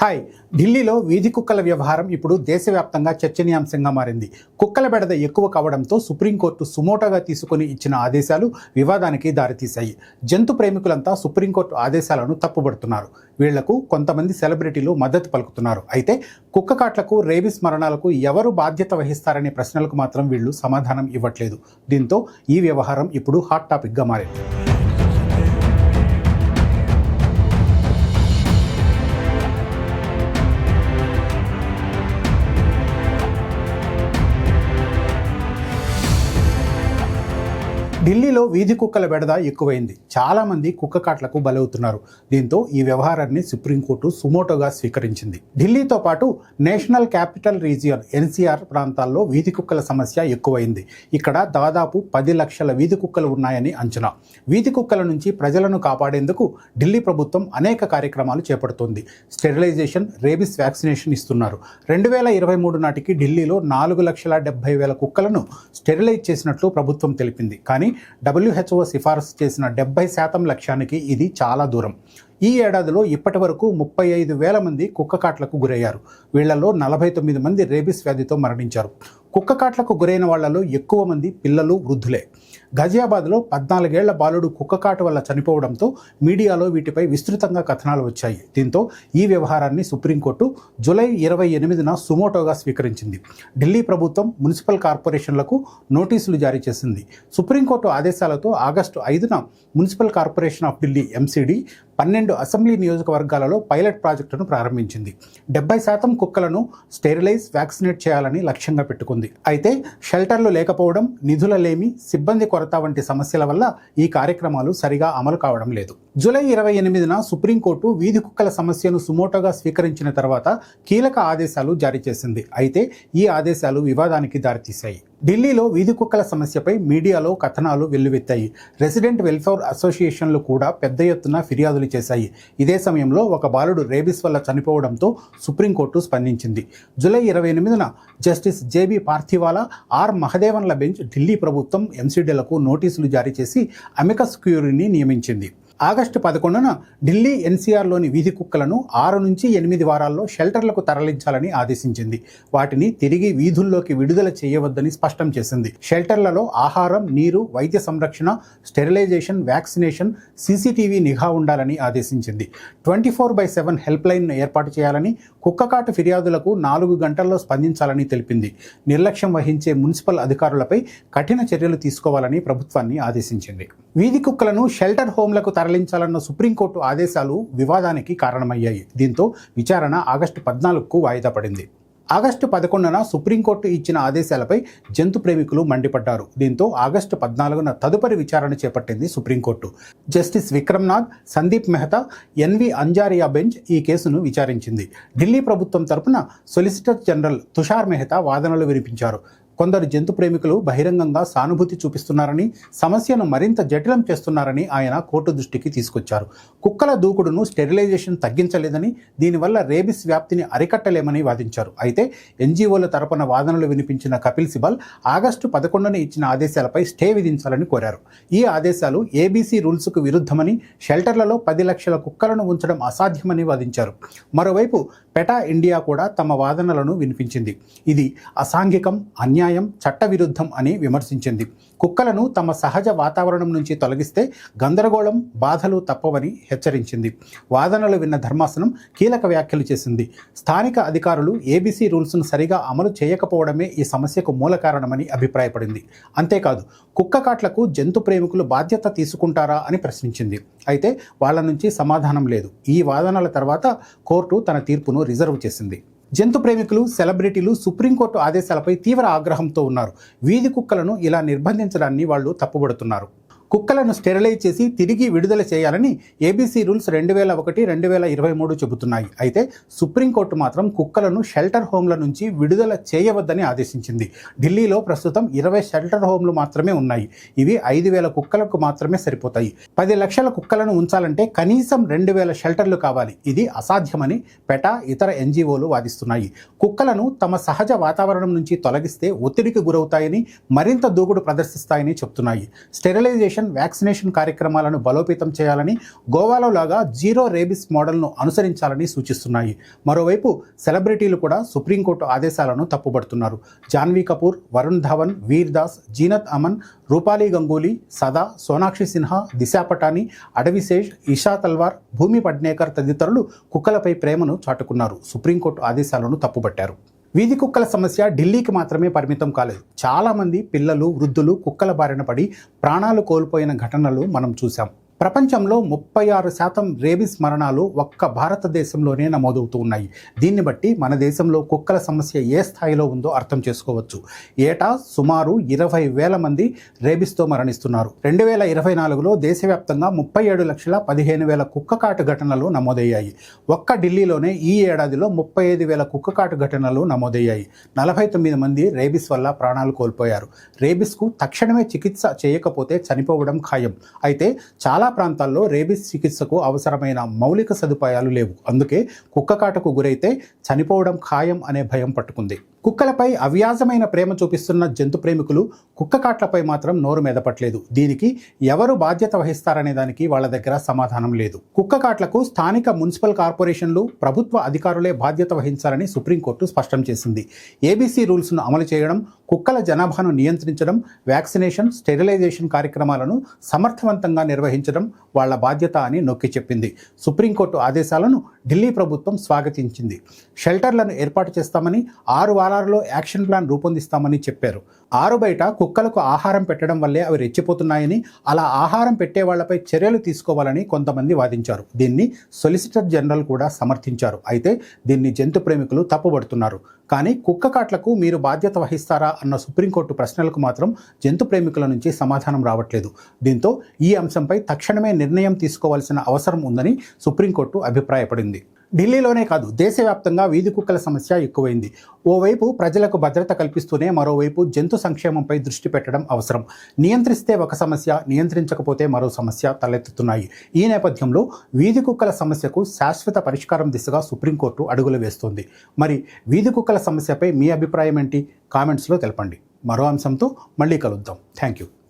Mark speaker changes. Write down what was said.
Speaker 1: Hi. ఢిల్లీలో వీధి కుక్కల వ్యవహారం ఇప్పుడు దేశవ్యాప్తంగా చర్చనీయాంశంగా మారింది. కుక్కల బెడద ఎక్కువ కావడంతో సుప్రీంకోర్టు సుమోటోగా తీసుకుని ఇచ్చిన ఆదేశాలు వివాదానికి దారితీశాయి. జంతు ప్రేమికులంతా సుప్రీంకోర్టు ఆదేశాలను తప్పుబడుతున్నారు. వీళ్లకు కొంతమంది సెలబ్రిటీలు మద్దతు పలుకుతున్నారు. అయితే కుక్క కాట్లకు, రేబిస్ మరణాలకు ఎవరు బాధ్యత వహిస్తారనే ప్రశ్నలకు మాత్రం వీళ్లు సమాధానం ఇవ్వట్లేదు. దీంతో ఈ వ్యవహారం ఇప్పుడు హాట్ టాపిక్గా మారింది. ఢిల్లీలో వీధి కుక్కల బెడద ఎక్కువైంది. చాలామంది కుక్క కాట్లకు బలవుతున్నారు. దీంతో ఈ వ్యవహారాన్ని సుప్రీంకోర్టు సుమోటోగా స్వీకరించింది. ఢిల్లీతో పాటు నేషనల్ క్యాపిటల్ రీజియన్ ఎన్సీఆర్ ప్రాంతాల్లో వీధి కుక్కల సమస్య ఎక్కువైంది. ఇక్కడ దాదాపు 10 లక్షల వీధి కుక్కలు ఉన్నాయని అంచనా. వీధి కుక్కల నుంచి ప్రజలను కాపాడేందుకు ఢిల్లీ ప్రభుత్వం అనేక కార్యక్రమాలు చేపడుతోంది. స్టెరిలైజేషన్, రేబిస్ వ్యాక్సినేషన్ ఇస్తున్నారు. 2023 నాటికి ఢిల్లీలో 4,70,000 కుక్కలను స్టెరిలైజ్ చేసినట్లు ప్రభుత్వం తెలిపింది. కానీ WHO సిఫారసు చేసిన 70% లక్ష్యానికి ఇది చాలా దూరం. ఈ ఏడాదిలో ఇప్పటి వరకు 35,000 మంది కుక్క కాట్లకు గురయ్యారు. వీళ్లలో 49 మంది రేబిస్ వ్యాధితో మరణించారు. కుక్క కాట్లకు గురైన వాళ్లలో ఎక్కువ మంది పిల్లలు, వృద్ధులే. గజియాబాద్లో 14 ఏళ్ల బాలుడు కుక్క కాటు వల్ల చనిపోవడంతో మీడియాలో వీటిపై విస్తృతంగా కథనాలు వచ్చాయి. దీంతో ఈ వ్యవహారాన్ని సుప్రీంకోర్టు జూలై 28న సుమోటోగా స్వీకరించింది. ఢిల్లీ ప్రభుత్వం మున్సిపల్ కార్పొరేషన్లకు నోటీసులు జారీ చేసింది. సుప్రీంకోర్టు ఆదేశాలతో ఆగస్టు 5న municipal corporation of Delhi MCD 12 assembly నియోజకవర్గాలలో పైలట్ ప్రాజెక్టును ప్రారంభించింది. 70% కుక్కలను స్టెరిలైజ్, వ్యాక్సినేట్ చేయాలని లక్ష్యంగా పెట్టుకుంది. అయితే షెల్టర్లు లేకపోవడం, నిధుల లేమి, సిబ్బంది కొరత వంటి సమస్యల వల్ల ఈ కార్యక్రమాలు సరిగా అమలు కావడం లేదు. జూలై 28న సుప్రీంకోర్టు వీధి కుక్కల సమస్యను సుమోటోగా స్వీకరించిన తర్వాత కీలక ఆదేశాలు జారీ చేసింది. అయితే ఈ ఆదేశాలు వివాదానికి దారితీశాయి. ఢిల్లీలో వీధి కుక్కల సమస్యపై మీడియాలో కథనాలు వెల్లువెత్తాయి. రెసిడెంట్ వెల్ఫేర్ అసోసియేషన్లు కూడా పెద్ద ఎత్తున ఫిర్యాదులు చేశాయి. ఇదే సమయంలో ఒక బాలుడు రేబిస్ వల్ల చనిపోవడంతో సుప్రీంకోర్టు స్పందించింది. జూలై 28న జస్టిస్ JB పార్థివాలా, R మహదేవన్ల బెంచ్ ఢిల్లీ ప్రభుత్వం MCDలకు నోటీసులు జారీ చేసి అమికస్ క్యూరీని నియమించింది. ఆగస్టు 11న ఢిల్లీ NCRలోని వీధి కుక్కలను 6 నుంచి 8 వారాల్లో షెల్టర్లకు తరలించాలని ఆదేశించింది. వాటిని తిరిగి వీధుల్లోకి విడుదల చేయవద్దని స్పష్టం చేసింది. షెల్టర్లలో ఆహారం, నీరు, వైద్య సంరక్షణ, స్టెరిలైజేషన్, వ్యాక్సినేషన్, CCTV నిఘా ఉండాలని ఆదేశించింది. 24/7 హెల్ప్ లైన్ ఏర్పాటు చేయాలని, కుక్కకాటు ఫిర్యాదులకు 4 గంటల్లో స్పందించాలని తెలిపింది. నిర్లక్ష్యం వహించే మున్సిపల్ అధికారులపై కఠిన చర్యలు తీసుకోవాలని ప్రభుత్వాన్ని ఆదేశించింది. వీధి కుక్కలను షెల్టర్ హోమ్లకు తరలించాలన్న సుప్రీంకోర్టు ఆదేశాలు వివాదానికి కారణమయ్యాయి. దీంతో విచారణ ఆగస్టు 14కు వాయిదా పడింది. ఆగస్టు 11న సుప్రీంకోర్టు ఇచ్చిన ఆదేశాలపై జంతు ప్రేమికులు మండిపడ్డారు. దీంతో ఆగస్టు 14న తదుపరి విచారణ చేపట్టింది Supreme Court. Justice Vikram Nath, Sandeep Mehta, NV Anjaria bench ఈ కేసును విచారించింది. ఢిల్లీ ప్రభుత్వం తరపున సొలిసిటర్ జనరల్ తుషార్ మెహతా వాదనలు వినిపించారు. కొందరు జంతు ప్రేమికులు బహిరంగంగా సానుభూతి చూపిస్తున్నారని, సమస్యను మరింత జటిలం చేస్తున్నారని ఆయన కోర్టు దృష్టికి తీసుకొచ్చారు. కుక్కల దూకుడును స్టెరిలైజేషన్ తగ్గించలేదని, దీనివల్ల రేబిస్ వ్యాప్తిని అరికట్టలేమని వాదించారు. అయితే NGOల తరపున వాదనలు వినిపించిన కపిల్ సిబల్ ఆగస్టు 11న ఇచ్చిన ఆదేశాలపై స్టే విధించాలని కోరారు. ఈ ఆదేశాలు ABC రూల్స్కు విరుద్ధమని, షెల్టర్లలో 10 లక్షల కుక్కలను ఉంచడం అసాధ్యమని వాదించారు. మరోవైపు పెటా ఇండియా కూడా తమ వాదనలను వినిపించింది. ఇది అసాంఘికం, అన్యాయం, చట్టవిరుద్ధం అని విమర్శించింది. కుక్కలను తమ సహజ వాతావరణం నుంచి తొలగిస్తే గందరగోళం, బాధలు తప్పవని హెచ్చరించింది. వాదనలు విన్న ధర్మాసనం కీలక వ్యాఖ్యలు చేసింది. స్థానిక అధికారులు ABC రూల్స్ను సరిగా అమలు చేయకపోవడమే ఈ సమస్యకు మూల కారణమని అభిప్రాయపడింది. అంతేకాదు, కుక్క కాట్లకు జంతు ప్రేమికులు బాధ్యత తీసుకుంటారా అని ప్రశ్నించింది. అయితే వాళ్ళ నుంచి సమాధానం లేదు. ఈ వాదనల తర్వాత కోర్టు తన తీర్పును రిజర్వ్ చేసింది. జంతు ప్రేమికులు, సెలబ్రిటీలు సుప్రీంకోర్టు ఆదేశాలపై తీవ్ర ఆగ్రహంతో ఉన్నారు. వీధి కుక్కలను ఇలా నిర్బంధించడాన్ని వాళ్ళు తప్పుబడుతున్నారు. కుక్కలను స్టెరిలైజ్ చేసి తిరిగి విడుదల చేయాలని ABC రూల్స్ 2001, 2023 చెబుతున్నాయి. అయితే సుప్రీంకోర్టు మాత్రం కుక్కలను షెల్టర్ హోమ్ల నుంచి విడుదల చేయవద్దని ఆదేశించింది. ఢిల్లీలో ప్రస్తుతం 20 షెల్టర్ హోమ్లు మాత్రమే ఉన్నాయి. ఇవి 5,000 కుక్కలకు మాత్రమే సరిపోతాయి. 10 లక్షల కుక్కలను ఉంచాలంటే కనీసం 2,000 షెల్టర్లు కావాలి. ఇది అసాధ్యమని పెటా, ఇతర NGOలు వాదిస్తున్నాయి. కుక్కలను తమ సహజ వాతావరణం నుంచి తొలగిస్తే ఒత్తిడికి గురవుతాయని, మరింత దూకుడు ప్రదర్శిస్తాయని చెప్తున్నాయి. స్టెరిలైజేషన్ స్టెరిలైజేషన్, వ్యాక్సినేషన్ కార్యక్రమాలను బలోపేతం చేయాలని, గోవాలో లాగా జీరో రేబిస్ మోడల్ను అనుసరించాలని సూచిస్తున్నాయి. మరోవైపు సెలబ్రిటీలు కూడా సుప్రీంకోర్టు ఆదేశాలను తప్పుబడుతున్నారు. జాన్వీ కపూర్, వరుణ్ ధవన్, వీర్ దాస్, జీనత్ అమన్, రూపాలి గంగూలీ, సదా, సోనాక్షి సిన్హా, దిశా పటాని, అడవిశేష్, ఇషా తల్వార్, భూమి పడ్నేకర్ తదితరులు కుక్కలపై ప్రేమను చాటుకున్నారు. సుప్రీంకోర్టు ఆదేశాలను తప్పుబట్టారు. వీధి కుక్కల సమస్య ఢిల్లీకి మాత్రమే పరిమితం కాలేదు. చాలామంది పిల్లలు, వృద్ధులు కుక్కల బారిన పడి ప్రాణాలు కోల్పోయిన ఘటనలు మనం చూసాం. ప్రపంచంలో 36% రేబిస్ మరణాలు ఒక్క భారతదేశంలోనే నమోదవుతూ ఉన్నాయి. దీన్ని బట్టి మన దేశంలో కుక్కల సమస్య ఏ స్థాయిలో ఉందో అర్థం చేసుకోవచ్చు. ఏటా సుమారు 20,000 మంది రేబిస్తో మరణిస్తున్నారు. 2024లో దేశవ్యాప్తంగా 37,15,000 కుక్కకాటు ఘటనలు నమోదయ్యాయి. ఒక్క ఢిల్లీలోనే ఈ ఏడాదిలో 35,000 కుక్కకాటు ఘటనలు నమోదయ్యాయి. 49 మంది రేబిస్ వల్ల ప్రాణాలు కోల్పోయారు. రేబిస్కు తక్షణమే చికిత్స చేయకపోతే చనిపోవడం ఖాయం. అయితే చాలా ప్రాంతాల్లో రేబిస్ చికిత్సకు అవసరమైన మౌలిక సదుపాయాలు లేవు. అందుకే కుక్కకాటుకు గురైతే చనిపోవడం ఖాయం అనే భయం పట్టుకుంది. కుక్కలపై అవ్యాజమైన ప్రేమ చూపిస్తున్న జంతు ప్రేమికులు కుక్కకాట్లపై మాత్రం నోరు మెదపట్లేదు. దీనికి ఎవరు బాధ్యత వహిస్తారనే దానికి వాళ్ళ దగ్గర సమాధానం లేదు. కుక్కకాట్లకు స్థానిక మున్సిపల్ కార్పొరేషన్లు, ప్రభుత్వ అధికారులే బాధ్యత వహించాలని సుప్రీంకోర్టు స్పష్టం చేసింది. ఏబీసీ రూల్స్ను అమలు చేయడం, కుక్కల జనాభాను నియంత్రించడం, వ్యాక్సినేషన్, స్టెరిలైజేషన్ కార్యక్రమాలను సమర్థవంతంగా నిర్వహించడం వాళ్ళ బాధ్యత అని నొక్కి చెప్పింది. సుప్రీంకోర్టు ఆదేశాలను ఢిల్లీ ప్రభుత్వం స్వాగతించింది. షెల్టర్లను ఏర్పాటు చేస్తామని, 6 వారాల్లో యాక్షన్ ప్లాన్ రూపొందిస్తామని చెప్పారు. ఆరుబయట కుక్కలకు ఆహారం పెట్టడం వల్లే అవి రెచ్చిపోతున్నాయని, అలా ఆహారం పెట్టే వాళ్లపై చర్యలు తీసుకోవాలని కొంతమంది వాదించారు. దీన్ని సొలిసిటర్ జనరల్ కూడా సమర్థించారు. అయితే దీన్ని జంతు ప్రేమికులు తప్పుబడుతున్నారు. కానీ కుక్కకాట్లకు మీరు బాధ్యత వహిస్తారా అన్న సుప్రీంకోర్టు ప్రశ్నలకు మాత్రం జంతు ప్రేమికుల నుంచి సమాధానం రావట్లేదు. దీంతో ఈ అంశంపై తక్షణమే నిర్ణయం తీసుకోవాల్సిన అవసరం ఉందని సుప్రీంకోర్టు అభిప్రాయపడింది. ఢిల్లీలోనే కాదు, దేశవ్యాప్తంగా వీధి కుక్కల సమస్య ఎక్కువైంది. ఓవైపు ప్రజలకు భద్రత కల్పిస్తూనే మరోవైపు జంతు సంక్షేమంపై దృష్టి పెట్టడం అవసరం. నియంత్రిస్తే ఒక సమస్య, నియంత్రించకపోతే మరో సమస్య తలెత్తుతున్నాయి. ఈ నేపథ్యంలో వీధి కుక్కల సమస్యకు శాశ్వత పరిష్కారం దిశగా సుప్రీంకోర్టు అడుగులు వేస్తోంది. మరి వీధి కుక్కల సమస్యపై మీ అభిప్రాయం ఏంటి? కామెంట్స్లో తెలపండి. మరో అంశంతో మళ్ళీ కలుద్దాం. Thank you.